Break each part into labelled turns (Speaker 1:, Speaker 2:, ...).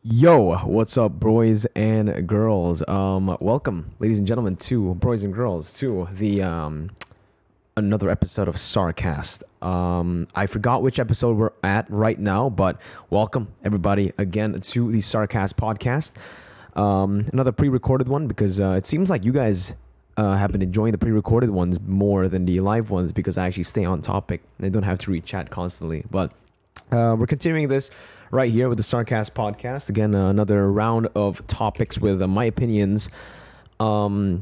Speaker 1: Yo, what's up, boys and girls? Welcome, ladies and gentlemen, to boys and girls to the another episode of SarCAST. I forgot which episode we're at right now, but welcome everybody again to the SarCAST podcast. Another pre-recorded one because it seems like you guys have been enjoying the pre-recorded ones more than the live ones because I actually stay on topic and I don't have to read chat constantly. But we're continuing this right here with the SarCAST podcast. Again, another round of topics with my opinions. It's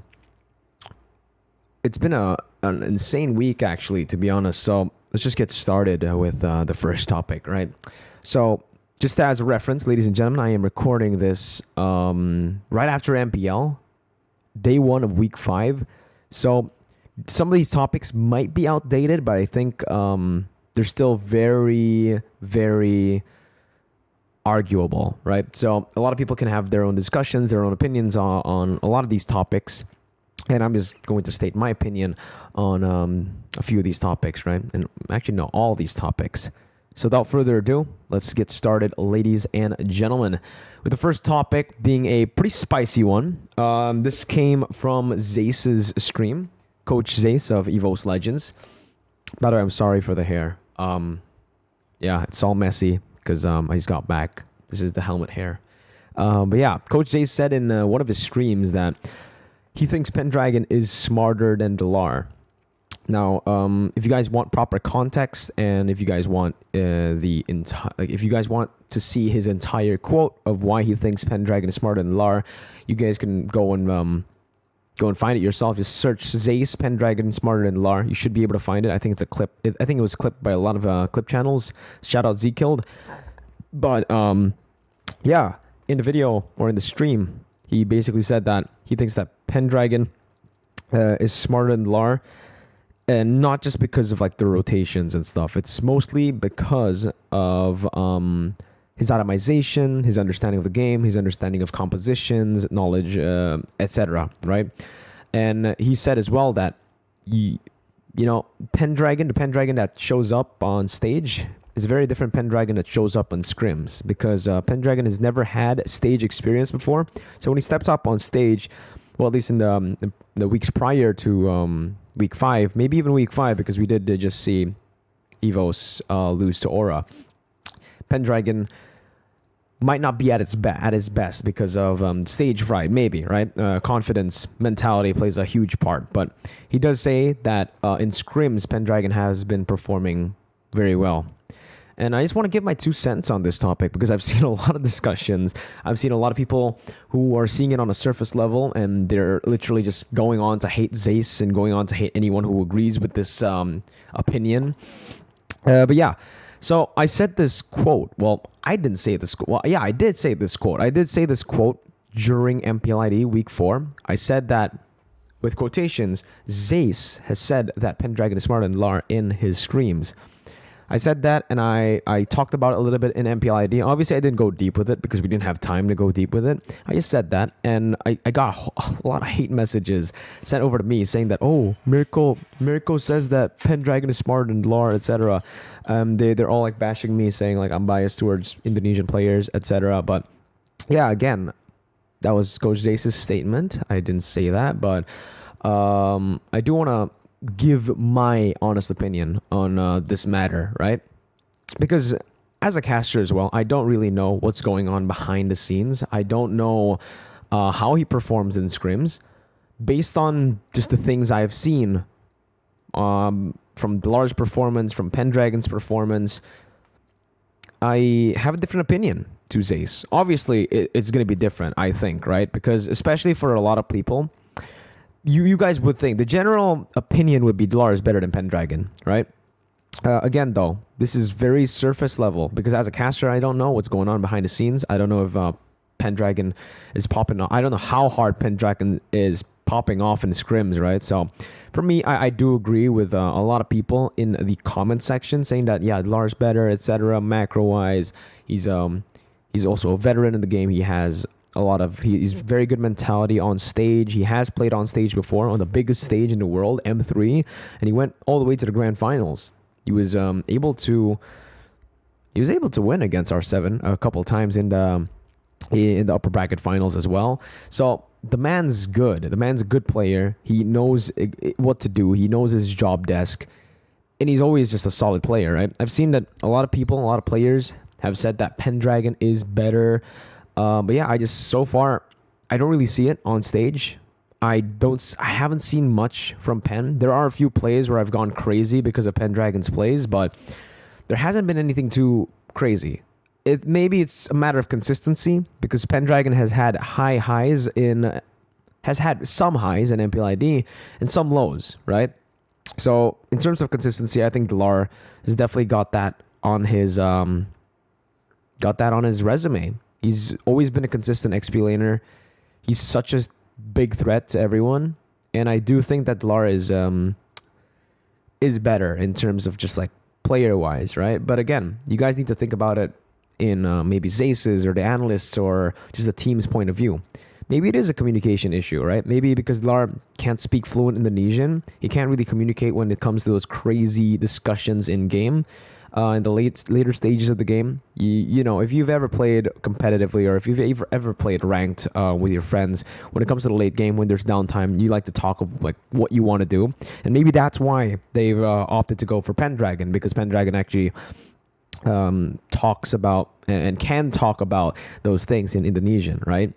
Speaker 1: been an insane week, actually, to be honest. So let's just get started with the first topic, right? So just as a reference, ladies and gentlemen, I am recording this right after MPL, day one of week 5. So some of these topics might be outdated, but I think they're still very, very arguable, right? So a lot of people can have their own discussions, their own opinions on a lot of these topics. And I'm just going to state my opinion on a few of these topics, right? And actually, no, all these topics. So without further ado, let's get started, ladies and gentlemen, with the first topic being a pretty spicy one. This came from Zace's stream, Coach Zace of Evos Legends. By the way, I'm sorry for the hair. Yeah, it's all messy because I just got back. This is the helmet hair. But yeah, Coach Zace said in one of his streams that he thinks Penndragon is smarter than Dlar. Now, if you guys want proper context and if you guys want if you guys want to see his entire quote of why he thinks Penndragon is smarter than Dlar, you guys can go and find it yourself. Just search Zace Penndragon smarter than Dlar. You should be able to find it. I think it's a clip. I think it was clipped by a lot of clip channels. Shout out Zkilled. But yeah, in the video or in the stream, he basically said that he thinks that Penndragon is smarter than Dlar, and not just because of like the rotations and stuff. It's mostly because of his atomization, his understanding of the game, his understanding of compositions, knowledge, etc. Right? And he said as well that the Penndragon that shows up on stage is a very different Penndragon that shows up on scrims, because Penndragon has never had stage experience before. So when he steps up on stage, well, at least in the weeks prior to week 5, maybe even week 5, because we did just see Evos lose to Aura, Penndragon might not be at his best because of stage fright, maybe, right? Confidence, mentality plays a huge part. But he does say that in scrims, Penndragon has been performing very well. And I just want to give my 2 cents on this topic because I've seen a lot of discussions. I've seen a lot of people who are seeing it on a surface level and they're literally just going on to hate Zace and going on to hate anyone who agrees with this opinion. But yeah, so I said this quote. Well, I didn't say this. Well, yeah, I did say this quote. I did say this quote during MPLID week 4. I said that with quotations, Zace has said that Penndragon is smarter than Dlar in his streams. I said that, and I talked about it a little bit in MPLID. Obviously, I didn't go deep with it because we didn't have time to go deep with it. I just said that, and I got a lot of hate messages sent over to me saying that, oh, Mirko says that Penndragon is smarter than Dlar, etc. They're all like bashing me, saying like I'm biased towards Indonesian players, etc. But yeah, again, that was Coach Zace's statement. I didn't say that, but I do want to give my honest opinion on this matter, right? Because as a caster as well, I don't really know what's going on behind the scenes. I don't know how he performs in scrims. Based on just the things I've seen from Dlar's performance, from Penndragon's performance, I have a different opinion to Zace. Obviously, it's going to be different, I think, right? Because especially for a lot of people, you guys would think the general opinion would be Dlar is better than Penndragon, right? Again, though, this is very surface level because as a caster, I don't know what's going on behind the scenes. I don't know if Penndragon is popping off. I don't know how hard Penndragon is popping off in scrims, right? So for me, I do agree with a lot of people in the comment section saying that, yeah, Dlar's better, etc. Macro-wise, he's also a veteran in the game. He has he's very good mentality on stage. He has played on stage before on the biggest stage in the world, M3, and he went all the way to the grand finals. He was able to win against R7 a couple times in the in the upper bracket finals as well. So the man's good. The man's a good player. He knows what to do. He knows his job desk, and he's always just a solid player, right? I've seen that a lot of people, a lot of players have said that Penndragon is better. But yeah, so far, I don't really see it on stage. I haven't seen much from Penn. There are a few plays where I've gone crazy because of Penndragon's plays, but there hasn't been anything too crazy. Maybe it's a matter of consistency because Penndragon has had some highs in MPLID and some lows, right? So in terms of consistency, I think Dlar has definitely got that on his resume. He's always been a consistent XP laner. He's such a big threat to everyone, and I do think that Dlar is better in terms of just like player wise, right? But again, you guys need to think about it in maybe Zace's or the analysts or just the team's point of view. Maybe it is a communication issue, right? Maybe because Dlar can't speak fluent Indonesian, he can't really communicate when it comes to those crazy discussions in game. In the later stages of the game, you know, if you've ever played competitively or if you've ever played ranked with your friends, when it comes to the late game, when there's downtime, you like to talk of like what you want to do, and maybe that's why they've opted to go for Penndragon, because Penndragon actually talks about and can talk about those things in Indonesian, right?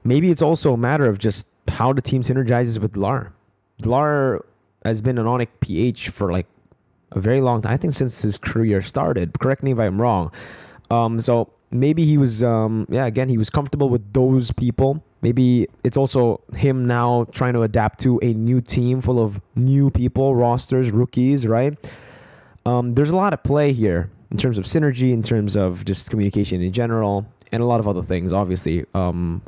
Speaker 1: Maybe it's also a matter of just how the team synergizes with Dlar. Dlar has been an Onyx PH for like a very long time. I think since his career started. Correct me if I'm wrong. So maybe he was, again, he was comfortable with those people. Maybe it's also him now trying to adapt to a new team full of new people, rosters, rookies, right? There's a lot of play here in terms of synergy, in terms of just communication in general, and a lot of other things, obviously, from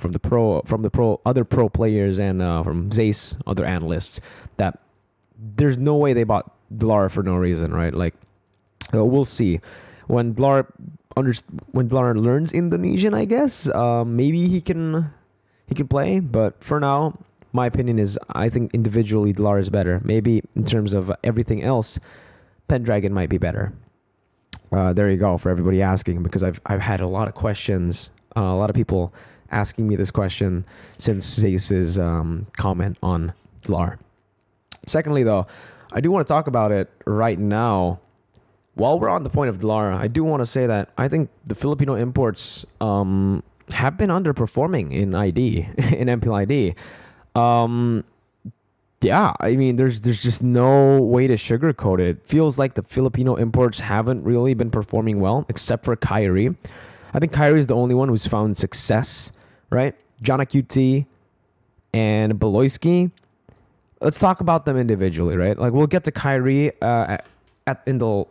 Speaker 1: other pro players and from Zace, other analysts, that there's no way they bought Dlar for no reason, right? Like, we'll see when Dlar learns Indonesian, I guess. Maybe he can play, but for now, my opinion is I think individually Dlar is better. Maybe in terms of everything else, Penndragon might be better. There you go for everybody asking, because I've had a lot of questions, a lot of people asking me this question since Zace's comment on Dlar. Secondly, though, I do want to talk about it right now. While we're on the point of Dlar, I do want to say that I think the Filipino imports have been underperforming in ID, in MPLID. Yeah, I mean, there's just no way to sugarcoat it. It feels like the Filipino imports haven't really been performing well, except for Kyrie. I think Kyrie is the only one who's found success, right? Jana QT and Beloyski. Let's talk about them individually, right? Like, we'll get to Kyrie as the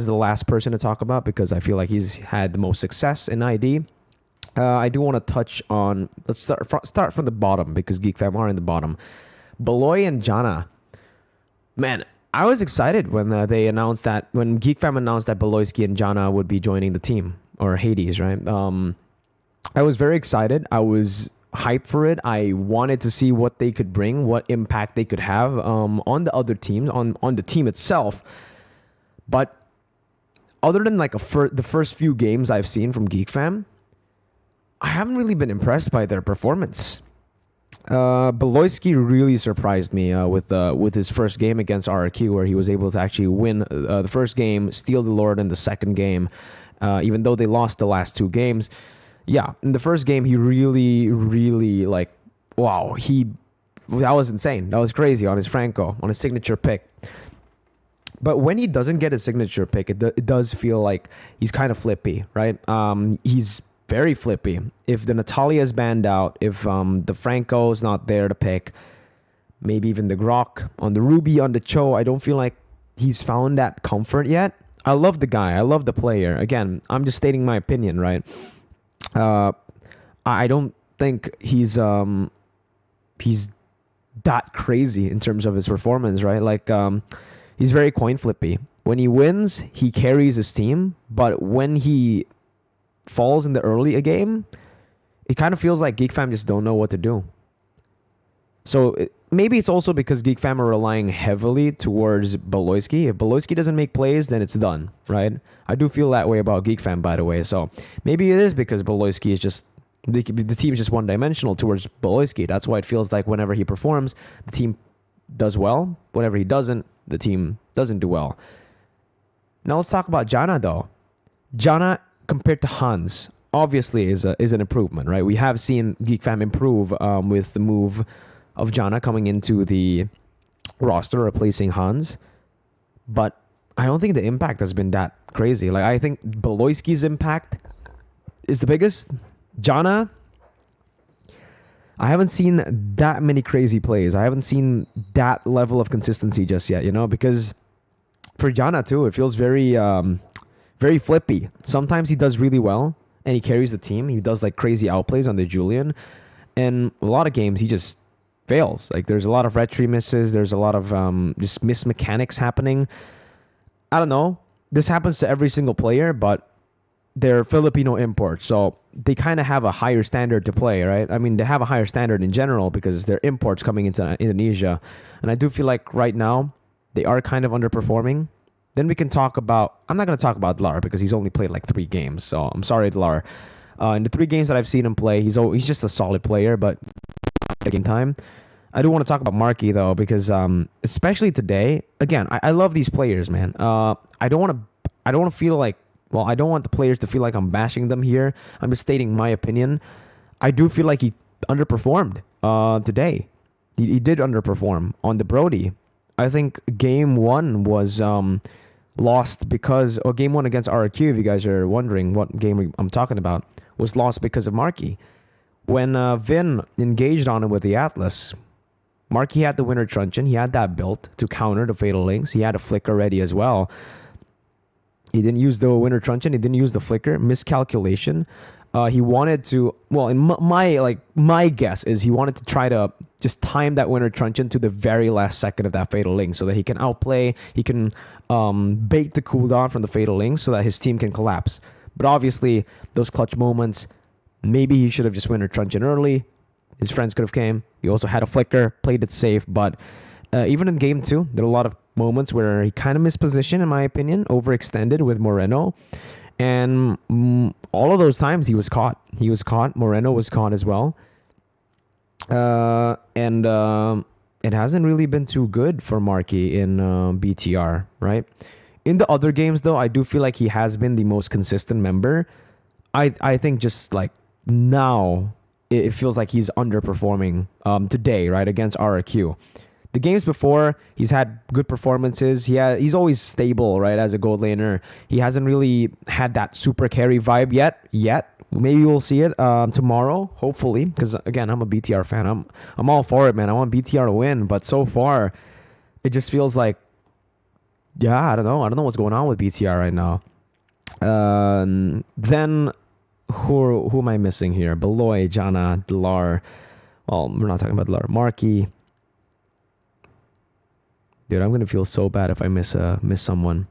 Speaker 1: last person to talk about, because I feel like he's had the most success in ID. I do want to touch on. Let's start from the bottom, because Geek Fam are in the bottom. Beloy and Jana. Man, I was excited when they announced that, when Geek Fam announced that Beloyski and Jana would be joining the team, or Hades, right? I was very excited. I was hyped for it. I wanted to see what they could bring, what impact they could have on the other teams, on the team itself. But other than like the first few games I've seen from Geek Fam, I haven't really been impressed by their performance. Beloyski really surprised me with his first game against RRQ, where he was able to actually win the first game, steal the Lord in the second game, even though they lost the last two games. Yeah, in the first game, he really like, wow, that was insane. That was crazy on his Franco, on his signature pick. But when he doesn't get a signature pick, it does feel like he's kind of flippy, right? He's very flippy. If the Natalia's banned out, if the Franco's not there to pick, maybe even the Grok on the Ruby, on the Cho, I don't feel like he's found that comfort yet. I love the guy. I love the player. Again, I'm just stating my opinion, right? I don't think he's that crazy in terms of his performance, right? Like, he's very coin flippy. When he wins, he carries his team, but when he falls in the early game, it kind of feels like Geek Fam just don't know what to do. So maybe it's also because Geek Fam are relying heavily towards Beloyski. If Beloyski doesn't make plays, then it's done, right? I do feel that way about Geek Fam, by the way. So maybe it is because Beloyski is just the team is just one dimensional towards Beloyski. That's why it feels like whenever he performs, the team does well. Whenever he doesn't, the team doesn't do well. Now let's talk about Jana though. Jana compared to Hans obviously is an improvement, right? We have seen Geek Fam improve with the move of Jana coming into the roster, replacing Hans. But I don't think the impact has been that crazy. Like, I think Beloyski's impact is the biggest. Jana, I haven't seen that many crazy plays. I haven't seen that level of consistency just yet, because for Jana too, it feels very, very flippy. Sometimes he does really well and he carries the team. He does like crazy outplays on the Julian. And a lot of games he just fails. Like, there's a lot of retry misses. There's a lot of just miss mechanics happening. I don't know. This happens to every single player, but they're Filipino imports, so they kind of have a higher standard to play, right? I mean, they have a higher standard in general because they're imports coming into Indonesia. And I do feel like right now they are kind of underperforming. Then we can talk about... I'm not going to talk about Dlar because he's only played like 3 games, so I'm sorry, Dlar. In the 3 games that I've seen him play, he's just a solid player, but game time. I do want to talk about Marky though, because especially today, again, I love these players, man. I don't want to feel like, well, I don't want the players to feel like I'm bashing them here. I'm just stating my opinion. I do feel like he underperformed today. He did underperform on the Brody. I think game 1 was lost because, or game 1 against RQ, if you guys are wondering what game I'm talking about, was lost because of Marky. When Vin engaged on him with the Atlas, Marky had the winner truncheon. He had that built to counter the Fatal Links. He had a flicker ready as well. He didn't use the winner truncheon. He didn't use the flicker. Miscalculation. He wanted to... Well, in my guess is he wanted to try to just time that winner truncheon to the very last second of that Fatal Link so that he can outplay. He can bait the cooldown from the Fatal Link so that his team can collapse. But obviously, those clutch moments... Maybe he should have just winner truncheon early. His friends could have came. He also had a flicker, played it safe. But even in game 2, there were a lot of moments where he kind of missed position, in my opinion, overextended with Moreno. And all of those times he was caught. He was caught. Moreno was caught as well. And it hasn't really been too good for Marky in BTR, right? In the other games, though, I do feel like he has been the most consistent member. I think just like now, it feels like he's underperforming today, right, against RRQ. The games before, he's had good performances. He's always stable, right, as a gold laner. He hasn't really had that super carry vibe yet. Maybe we'll see it tomorrow, hopefully, because again, I'm a BTR fan. I'm all for it, man. I want BTR to win, but so far, it just feels like, I don't know what's going on with BTR right now. Then who am I missing here? Beloy, Jana, Dlar. Well, we're not talking about Dlar. Marky. Dude, I'm gonna feel so bad if I miss someone.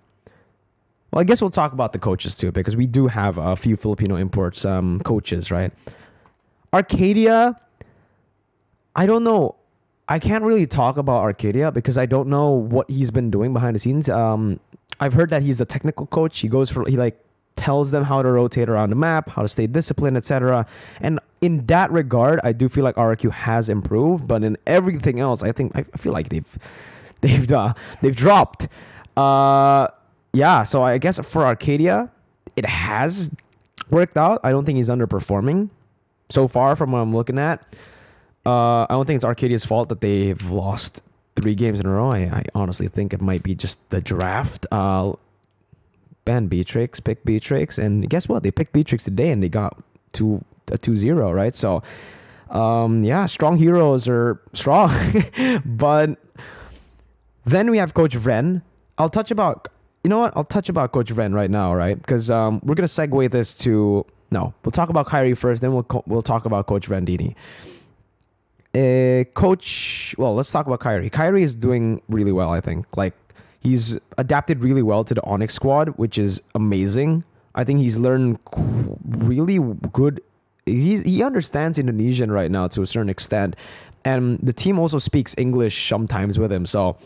Speaker 1: Well, I guess we'll talk about the coaches too, because we do have a few Filipino imports coaches, right? Arcadia, I don't know. I can't really talk about Arcadia because I don't know what he's been doing behind the scenes. I've heard that he's the technical coach. He tells them how to rotate around the map, how to stay disciplined, etc. And in that regard, I do feel like RQ has improved, but in everything else, I feel like they've dropped. So I guess for Arcadia, it has worked out. I don't think he's underperforming so far from what I'm looking at. I don't think it's Arcadia's fault that they've lost 3 games in a row. I honestly think it might be just the draft. Ban Beatrix, pick Beatrix, and guess what? They picked Beatrix today and they got a 2-0, right? So, strong heroes are strong. But then we have Coach Vren. I'll touch about Coach Vren right now, right? Because we're going to segue this to... No, we'll talk about Kyrie first, then we'll talk about Coach Vendini. Let's talk about Kyrie. Kyrie is doing really well, I think. Like, he's adapted really well to the Onyx squad, which is amazing. I think he's learned really good. He understands Indonesian right now to a certain extent. and the team also speaks English sometimes with him. So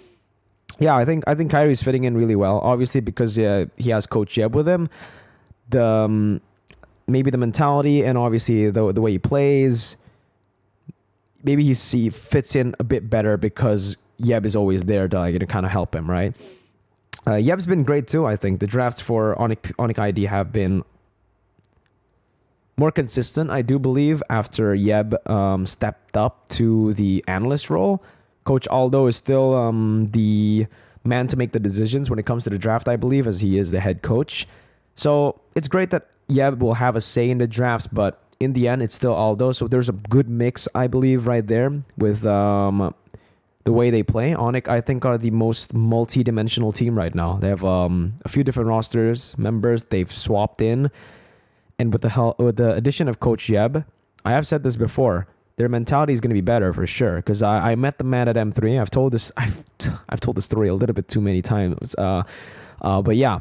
Speaker 1: yeah, I think Kyrie's fitting in really well. Obviously, because he has Coach Yeb with him. The maybe the mentality and obviously the way he plays. Maybe he fits in a bit better because Yeb is always there to kind of help him, right? Yeb's been great too. I think the drafts for Onic ID have been more consistent, I do believe, after Yeb stepped up to the analyst role. Coach Aldo is still the man to make the decisions when it comes to the draft, I believe, as he is the head coach. So it's great that Yeb will have a say in the drafts, but in the end, it's still Aldo. So there's a good mix, I believe, right there with the way they play. Onic, I think, are the most multi-dimensional team right now. They have a few different members they've swapped in. And with the addition of Coach Yeb, I have said this before, their mentality is going to be better for sure. Because I met the man at M3. I've told this story a little bit too many times. But yeah,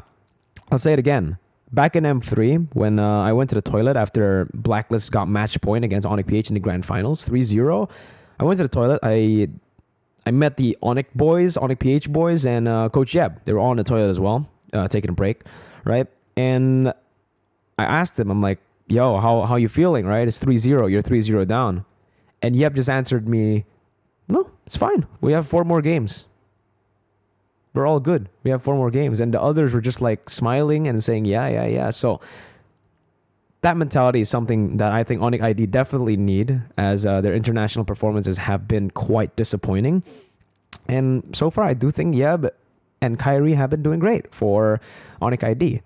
Speaker 1: I'll say it again. Back in M3, when I went to the toilet after Blacklist got match point against Onic PH in the grand finals, 3-0, I went to the toilet. I met the Onic PH boys, and Coach Yeb. They were all in the toilet as well, taking a break, right? And I asked him, I'm like, yo, how you feeling, right? It's 3-0. You're 3-0 down. And Yeb just answered me, no, it's fine. We have 4 more games. We're all good. We have 4 more games. And the others were just like smiling and saying, yeah. So that mentality is something that I think Onic ID definitely need, as their international performances have been quite disappointing. And so far, I do think Yeb and Kyrie have been doing great for Onic ID.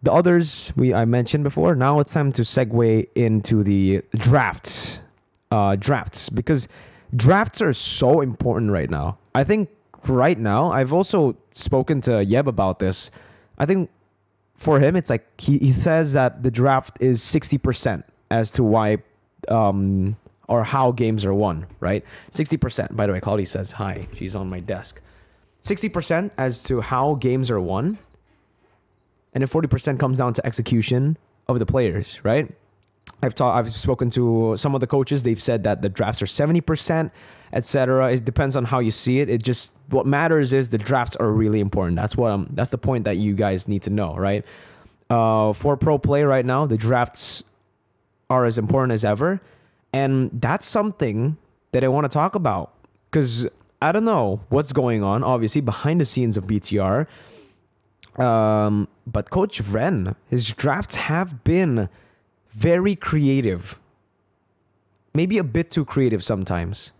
Speaker 1: The others I mentioned before. Now it's time to segue into the drafts. Because drafts are so important right now. I think right now, I've also spoken to Yeb about this. I think for him, it's like he says that the draft is 60% as to why or how games are won, right? 60%. By the way, Claudia says hi. She's on my desk. 60% as to how games are won. And then 40% comes down to execution of the players, right? I've spoken to some of the coaches. They've said that the drafts are 70%, etc. It depends on how you see it. What matters is the drafts are really important. That's the point that you guys need to know, right? For pro play right now, the drafts are as important as ever, and that's something that I want to talk about because I don't know what's going on, obviously behind the scenes of BTR. But Coach Vren, his drafts have been very creative. Maybe a bit too creative sometimes.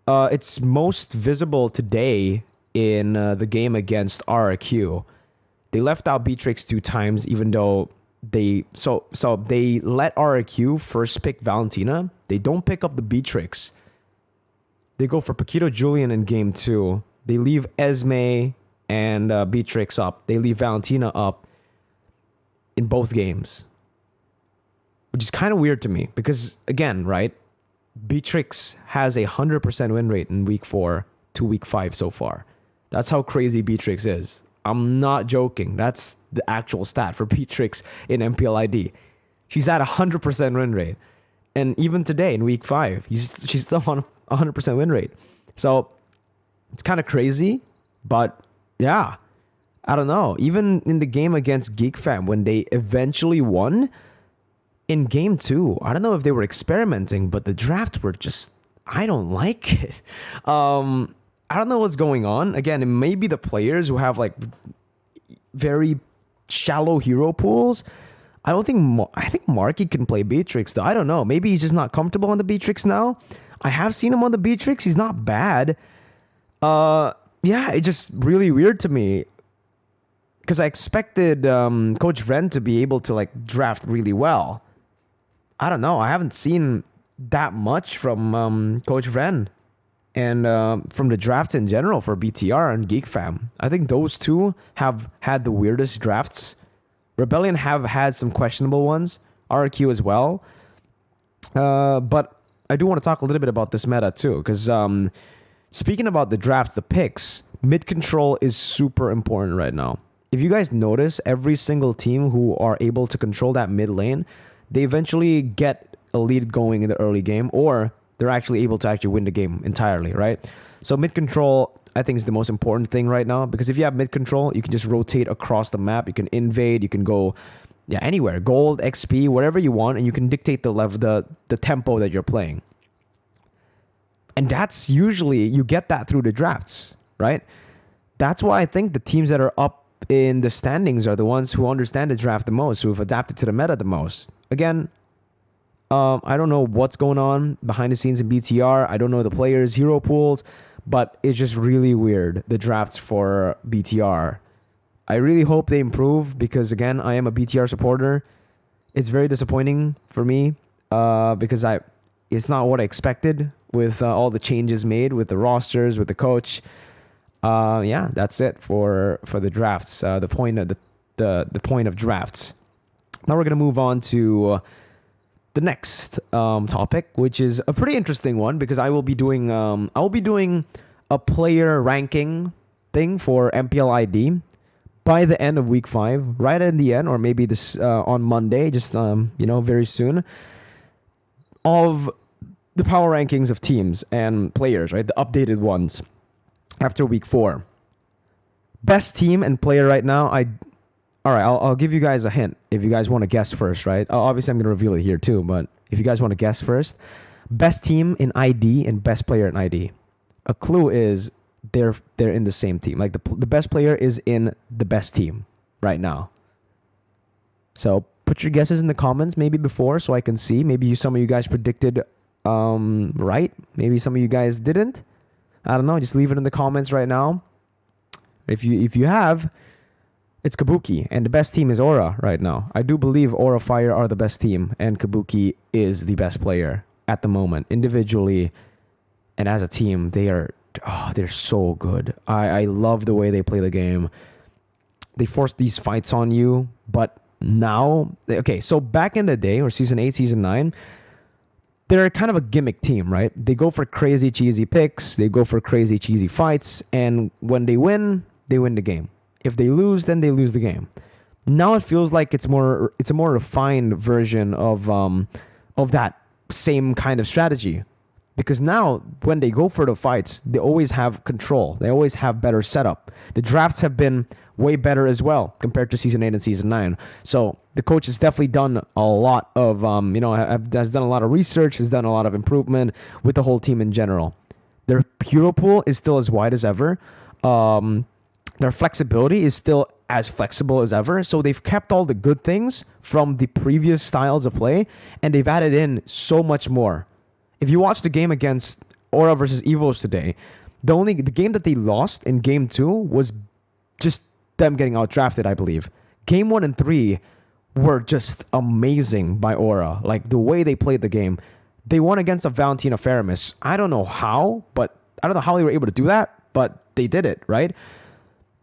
Speaker 1: It's most visible today in the game against RRQ. They left out Beatrix 2 times, even though they let RRQ first pick Valentina. They don't pick up the Beatrix. They go for Paquito Julian in game 2. They leave Esme and Beatrix up. They leave Valentina up in both games, which is kind of weird to me because, again, right, Beatrix has a 100% win rate in week 4 to week 5 so far. That's how crazy Beatrix is. I'm not joking. That's the actual stat for Beatrix in MPLID. She's at 100% win rate. And even today in week 5, she's still on a 100% win rate. So it's kind of crazy, but yeah, I don't know. Even in the game against Geek Fam, when they eventually won, in game 2, I don't know if they were experimenting, but the drafts were just, I don't like it. I don't know what's going on. Again, it may be the players who have like very shallow hero pools. I think Marky can play Beatrix though. I don't know. Maybe he's just not comfortable on the Beatrix now. I have seen him on the Beatrix. He's not bad. Yeah, it's just really weird to me. Because I expected Coach Vren to be able to like draft really well. I don't know. I haven't seen that much from Coach Vren and from the drafts in general for BTR and Geek Fam. I think those two have had the weirdest drafts. Rebellion have had some questionable ones. RQ as well. But I do want to talk a little bit about this meta too. Because speaking about the drafts, the picks, mid control is super important right now. If you guys notice, every single team who are able to control that mid lane, they eventually get a lead going in the early game, or they're actually able to actually win the game entirely, right? So mid control, I think, is the most important thing right now, because if you have mid control, you can just rotate across the map. You can invade. You can go, yeah, anywhere, gold, XP, whatever you want, and you can dictate the level, the tempo that you're playing. And that's usually, you get that through the drafts, right? That's why I think the teams that are up in the standings are the ones who understand the draft the most, who have adapted to the meta the most. Again, I don't know what's going on behind the scenes in BTR. I don't know the players' hero pools, but it's just really weird, the drafts for BTR. I really hope they improve, because, again, I am a BTR supporter. It's very disappointing for me, because it's not what I expected with all the changes made with the rosters, with the coach. Yeah, that's it for the drafts. The point of the point of drafts. Now we're gonna move on to the next topic, which is a pretty interesting one, because I will be doing a player ranking thing for MPL ID by the end of week 5, right in the end, or maybe this on Monday, just very soon, of the power rankings of teams and players, right? The updated ones after week 4. Best team and player right now. I'll give you guys a hint if you guys want to guess first, right? Obviously, I'm going to reveal it here too, but if you guys want to guess first, best team in ID and best player in ID. A clue is they're in the same team. Like the best player is in the best team right now. So put your guesses in the comments, maybe before, so I can see. Maybe some of you guys predicted right. Maybe some of you guys didn't. I don't know. Just leave it in the comments right now. If you have, it's Kabuki, and the best team is Aura right now. I do believe Aura Fire are the best team, and Kabuki is the best player at the moment, individually and as a team. They're so good. I love the way they play the game. They force these fights on you, but now, okay, so back in the day, or season 8, season 9, they're kind of a gimmick team, right? They go for crazy, cheesy picks. They go for crazy, cheesy fights. And when they win the game. If they lose, then they lose the game. Now it feels like it's a more refined version of that same kind of strategy. Because now, when they go for the fights, they always have control. They always have better setup. The drafts have been way better as well compared to season 8 and season 9. So the coach has definitely done a lot of, has done a lot of research, has done a lot of improvement with the whole team in general. Their hero pool is still as wide as ever. Their flexibility is still as flexible as ever. So they've kept all the good things from the previous styles of play, and they've added in so much more. If you watch the game against Aura versus Evos today, the game that they lost in game 2 was just them getting outdrafted, I believe. Game 1 and 3 were just amazing by Aura. Like, the way they played the game. They won against a Valentina Faramis. I don't know how they were able to do that, but they did it, right?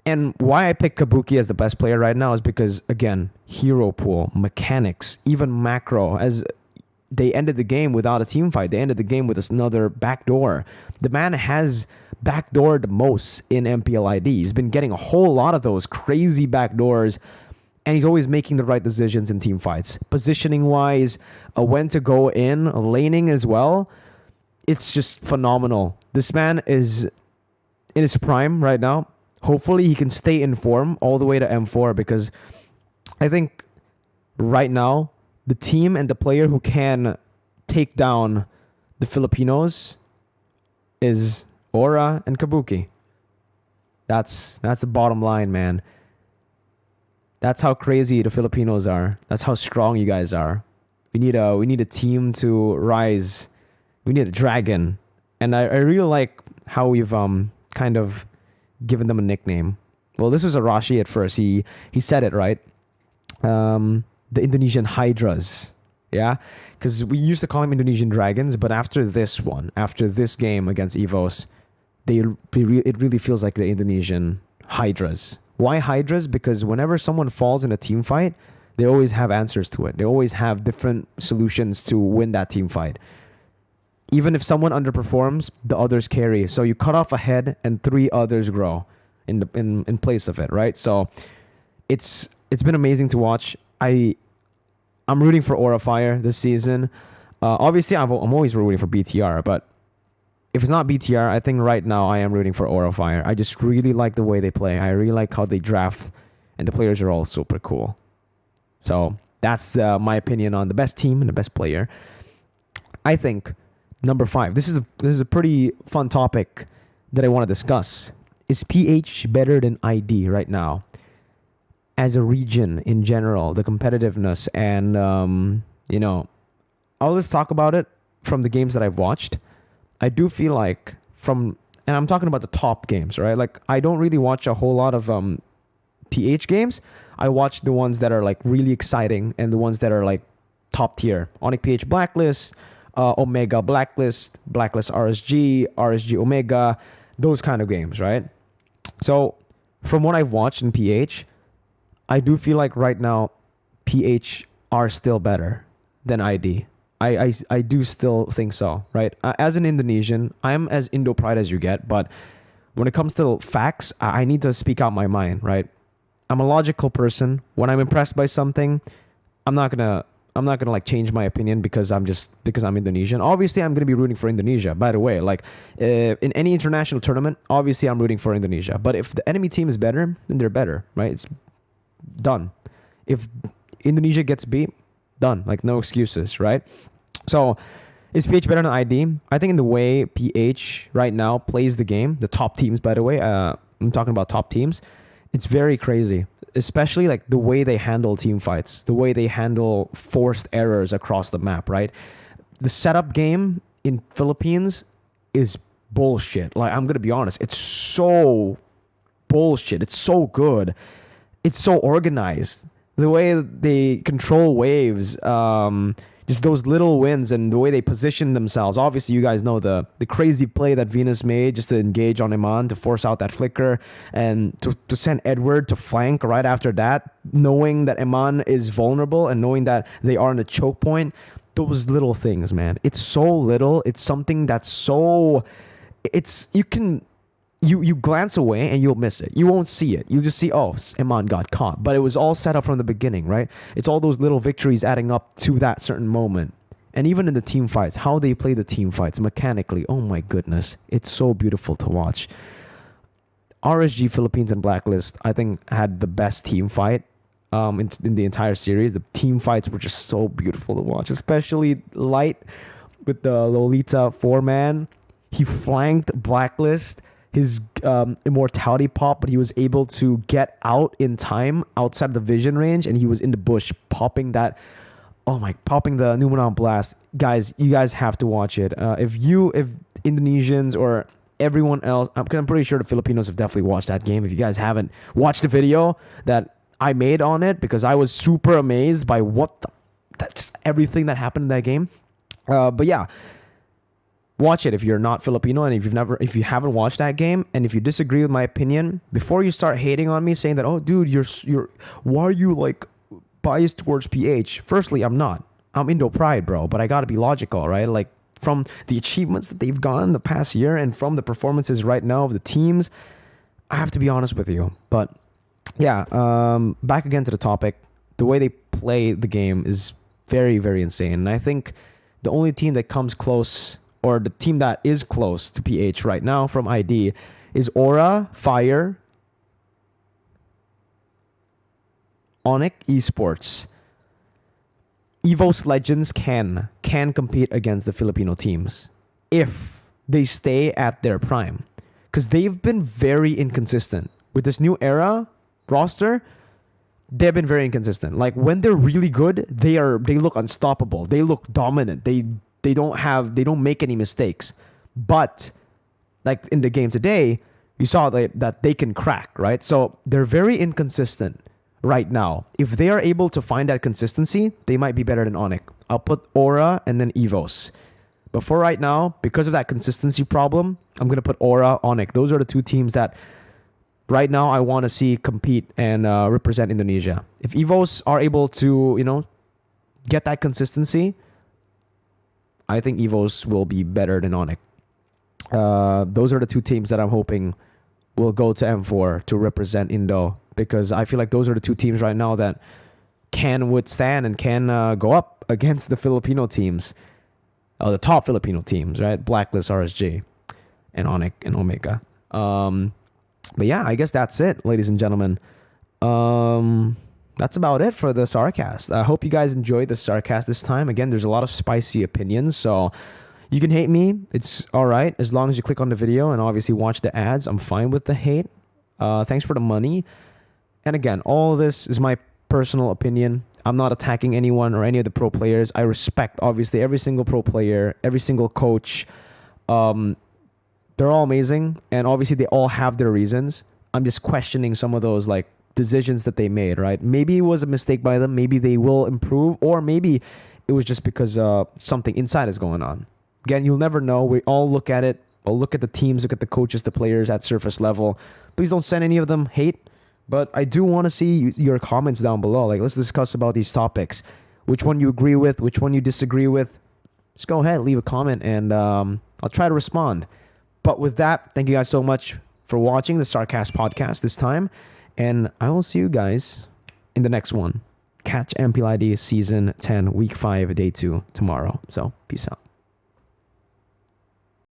Speaker 1: And why I pick Kabuki as the best player right now is because, again, hero pool, mechanics, even macro, as they ended the game without a team fight. They ended the game with another backdoor. The man has backdoored the most in MPL ID. He's been getting a whole lot of those crazy backdoors, and he's always making the right decisions in team fights. Positioning-wise, when to go in, laning as well. It's just phenomenal. This man is in his prime right now. Hopefully he can stay in form all the way to M4, because I think right now the team and the player who can take down the Filipinos is Aura and Kabuki. That's the bottom line, man. That's how crazy the Filipinos are. That's how strong you guys are. We need a team to rise. We need a dragon. And I really like how we've kind of given them a nickname. Well, this was Arashi at first. He said it, right? The Indonesian Hydras. Yeah? Because we used to call them Indonesian Dragons, but after this game against Evos, it really feels like the Indonesian Hydras. Why Hydras? Because whenever someone falls in a team fight, they always have answers to it. They always have different solutions to win that team fight. Even if someone underperforms, the others carry. So you cut off a head and 3 others grow in place of it, right? So it's been amazing to watch. I'm rooting for Aura Fire this season. Obviously, I'm always rooting for BTR, but if it's not BTR, I think right now I am rooting for Aura Fire. I just really like the way they play. I really like how they draft, and the players are all super cool. So that's my opinion on the best team and the best player. I think number 5. This is a pretty fun topic that I want to discuss. Is PH better than ID right now? As a region in general, the competitiveness and I'll just talk about it from the games that I've watched. I do feel like and I'm talking about the top games, right? Like I don't really watch a whole lot of PH games. I watch the ones that are like really exciting and the ones that are like top tier. Onyx PH Blacklist, Omega Blacklist, Blacklist RSG, RSG Omega, those kind of games, right? So from what I've watched in PH, I do feel like right now PH are still better than ID. I do still think so, right? As an Indonesian, I'm as Indo pride as you get, but when it comes to facts, I need to speak out my mind, right? I'm a logical person. When I'm impressed by something, I'm not gonna like change my opinion because I'm Indonesian. Obviously, I'm gonna be rooting for Indonesia. By the way, like in any international tournament, obviously I'm rooting for Indonesia. But if the enemy team is better, then they're better, right? It's done. If Indonesia gets beat, done. Like no excuses, right? So is PH better than ID? I think in the way PH right now plays the game, the top teams, by the way, I'm talking about top teams, it's very crazy. Especially like the way they handle team fights, the way they handle forced errors across the map, right? The setup game in Philippines is bullshit. Like I'm gonna be honest, it's so bullshit. It's so good. It's so organized. The way they control waves, just those little wins and the way they position themselves. Obviously, you guys know the crazy play that Venus made just to engage on Iman to force out that flicker and to send Edward to flank right after that, knowing that Iman is vulnerable and knowing that they are in a choke point. Those little things, man. It's so little. It's something that's so... You glance away and you'll miss it. You won't see it. You just see, oh, Iman got caught. But it was all set up from the beginning, right? It's all those little victories adding up to that certain moment. And even in the team fights, how they play the team fights mechanically, oh my goodness. It's so beautiful to watch. RSG Philippines and Blacklist, I think, had the best team fight in the entire series. The team fights were just so beautiful to watch, especially Light with the Lolita 4-man. He flanked Blacklist. His immortality pop, but he was able to get out in time outside of the vision range, and he was in the bush popping the Numenon blast. Guys, you guys have to watch it. If Indonesians or everyone else, because I'm pretty sure the Filipinos have definitely watched that game. If you guys haven't watched the video that I made on it, because I was super amazed by that's everything that happened in that game. But yeah. Watch it if you're not Filipino and if you haven't watched that game, and if you disagree with my opinion, before you start hating on me saying that, oh dude, you're why are you like biased towards PH? Firstly, I'm not. I'm Indo pride, bro, but I got to be logical, right? Like from the achievements that they've gotten the past year and from the performances right now of the teams, I have to be honest with you. But yeah, back again to the topic. The way they play the game is very, very insane. And I think the only team that comes close, or the team that is close to PH right now from ID, is Aura, Fire, Onyx Esports. EVOS Legends can compete against the Filipino teams if they stay at their prime. Because they've been very inconsistent. With this new era roster, they've been very inconsistent. Like when they're really good, they look unstoppable. They look dominant. They don't make any mistakes. But like in the game today, you saw that they can crack, right? So they're very inconsistent right now. If they are able to find that consistency, they might be better than Onyx. I'll put Aura and then EVOS. But for right now, because of that consistency problem, I'm going to put Aura, Onyx. Those are the two teams that right now I want to see compete and represent Indonesia. If EVOS are able to, get that consistency, I think EVOS will be better than Onyx. Those are the two teams that I'm hoping will go to M4 to represent Indo, because I feel like those are the two teams right now that can withstand and can go up against the Filipino teams. the top Filipino teams, right? Blacklist, RSJ, and Onic and Omega. But yeah, I guess that's it, ladies and gentlemen. That's about it for the SarCAST. I hope you guys enjoyed the SarCAST this time. Again, there's a lot of spicy opinions, so you can hate me. It's all right as long as you click on the video and obviously watch the ads. I'm fine with the hate. Thanks for the money. And again, all this is my personal opinion. I'm not attacking anyone or any of the pro players. I respect, obviously, every single pro player, every single coach. They're all amazing, and obviously they all have their reasons. I'm just questioning some of those like decisions that they made, right? Maybe it was a mistake by them. Maybe they will improve, or maybe it was just because something inside is going on. Again, you'll never know. We all look at it. I'll look at the teams, look at the coaches, the players at surface level. Please don't send any of them hate, but I do want to see your comments down below. Like, let's discuss about these topics. Which one you agree with, which one you disagree with. Just go ahead, leave a comment, and I'll try to respond. But with that, thank you guys so much for watching the SarCAST podcast this time. And I will see you guys in the next one. Catch MPLID Season 10, Week 5, Day 2 tomorrow. So, peace out.